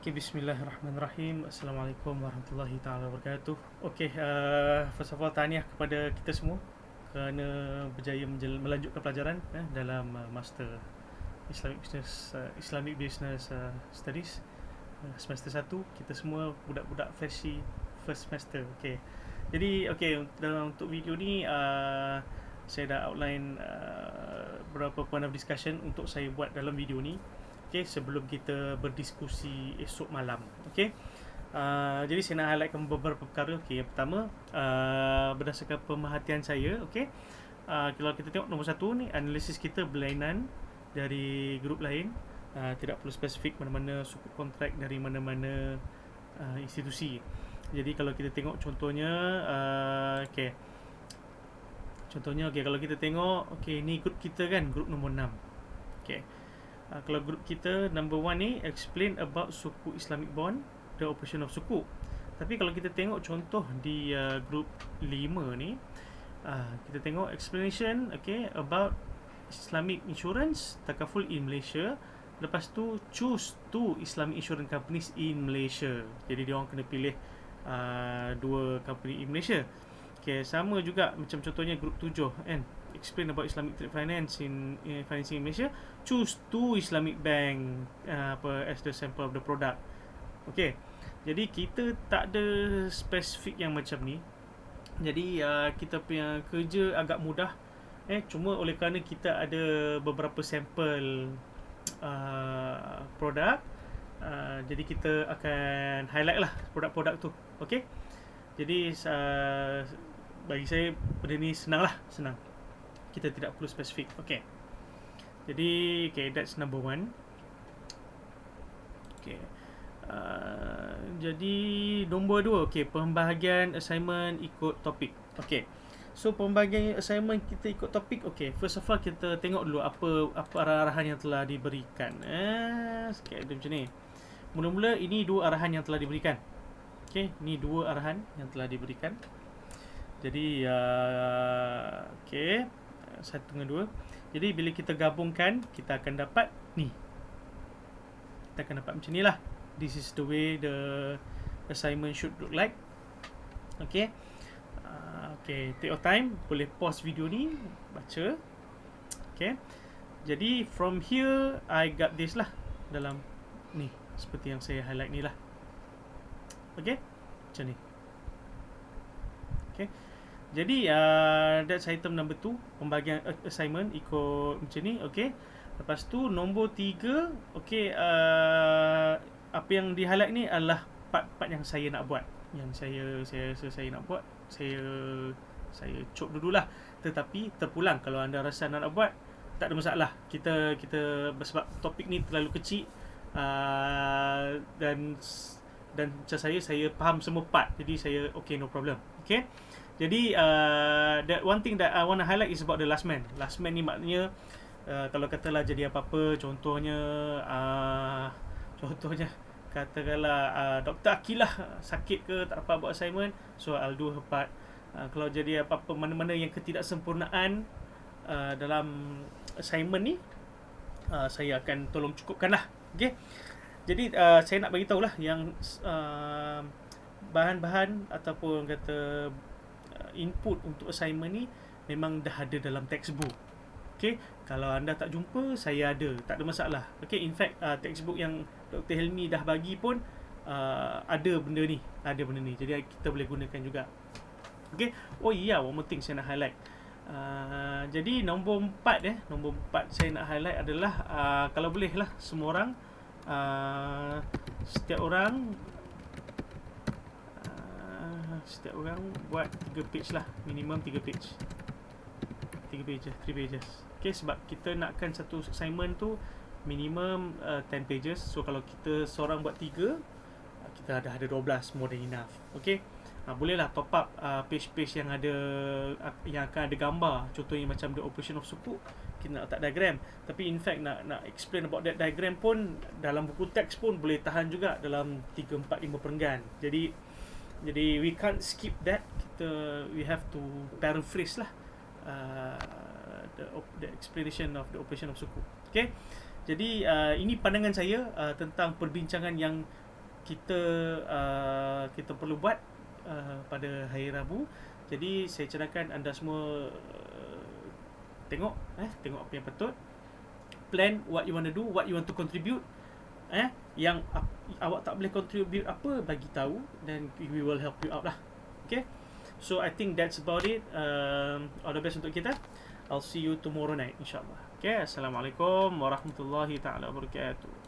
Okay, bismillahirrahmanirrahim. Assalamualaikum warahmatullahi taala wabarakatuh. Okay, first of all tahniah kepada kita semua kerana berjaya melanjutkan pelajaran dalam Master Islamic Business Studies semester 1. Kita semua budak-budak freshie first semester. Okay. Jadi dalam untuk video ni saya dah outline beberapa point of discussion untuk saya buat dalam video ni. Okay, sebelum kita berdiskusi esok malam. Okay. Jadi saya nak highlightkan beberapa perkara. Okay, yang pertama, berdasarkan pemerhatian saya, okay, kalau kita tengok nombor 1 ni, analisis kita berlainan dari grup lain. Tidak perlu spesifik mana-mana suku kontrak dari mana-mana institusi. Jadi kalau kita tengok contohnya, kalau kita tengok, ni grup kita kan, grup nombor 6. Okay. Kalau grup kita number 1 ni explain about suku Islamic bond, the operation of suku. Tapi kalau kita tengok contoh di grup 5 ni, kita tengok explanation about Islamic insurance takaful in Malaysia. Lepas tu choose 2 Islamic insurance companies in Malaysia. Jadi dia orang kena pilih 2 company in Malaysia. Sama juga macam contohnya grup 7 kan, explain about Islamic trade finance in financing in Malaysia. Choose 2 Islamic bank as the sample of the product. Jadi kita tak ada spesifik yang macam ni. Jadi kita punya kerja agak mudah. Cuma oleh kerana kita ada beberapa sampel produk, jadi kita akan highlight lah produk-produk tu. Jadi bagi saya benda ni senang. Kita tidak perlu spesifik. Jadi that's number 1. Jadi nombor 2, pembahagian assignment ikut topik. So pembahagian assignment kita ikut topik. First of all kita tengok dulu apa arah-arahan yang telah diberikan. Sikit ada macam ni. Mula-mula ini 2 arahan yang telah diberikan. Ni 2 arahan yang telah diberikan. Jadi 1 dengan 2. Jadi bila kita gabungkan, kita akan dapat ni. Kita akan dapat macam ni lah. This is the way the assignment should look like. Take your time. Boleh pause video ni, baca. Jadi from here I got this lah dalam ni, seperti yang saya highlight ni lah. Macam ni. Jadi that's item number 2, pembahagian assignment ikut macam ni. Lepas tu nombor 3, apa yang di highlight ni adalah part-part yang saya nak buat. Yang saya nak buat, saya cop dululah. Tetapi terpulang kalau anda rasa anda nak buat, tak ada masalah. Kita sebab topik ni terlalu kecil, dan macam saya faham semua part. Jadi saya no problem. Jadi that one thing that I want to highlight is about the last man. Last man ni maknanya kalau katalah jadi apa-apa, contohnya katakanlah Dr. Akilah sakit ke, tak dapat buat assignment, so I'll do her part. Kalau jadi apa-apa, mana-mana yang ketidaksempurnaan dalam assignment ni, saya akan tolong cukupkan lah. Jadi saya nak bagi tahulah yang bahan-bahan ataupun kata input untuk assignment ni memang dah ada dalam textbook. Kalau anda tak jumpa, saya ada, tak ada masalah. In fact textbook yang Dr. Helmi dah bagi pun ada benda ni. Jadi kita boleh gunakan juga. One more thing saya nak highlight. Jadi nombor 4 saya nak highlight adalah kalau boleh lah semua orang, setiap orang buat 3 page lah, minimum 3 page. 3 pages. Sebab kita nakkan satu assignment tu minimum 10 pages. So kalau kita seorang buat 3, kita dah ada 12, more than enough. Bolehlah top up page-page yang akan ada gambar. Contohnya macam the operation of suku, kita nak letak diagram. Tapi in fact nak explain about that diagram pun dalam buku teks pun boleh tahan juga dalam 3, 4, 5 perenggan. Jadi we can't skip that. We have to paraphrase lah the explanation of the operation of suku. Jadi ini pandangan saya tentang perbincangan yang kita kita perlu buat pada hari Rabu. Jadi saya cadangkan anda semua tengok tengok apa yang patut, plan what you want to do, what you want to contribute. Yang awak tak boleh contribute apa, bagi tahu, dan we will help you out lah. Okay, so I think that's about it. All the best untuk kita. I'll see you tomorrow night, insyaAllah. Okay, Assalamualaikum warahmatullahi taala wabarakatuh.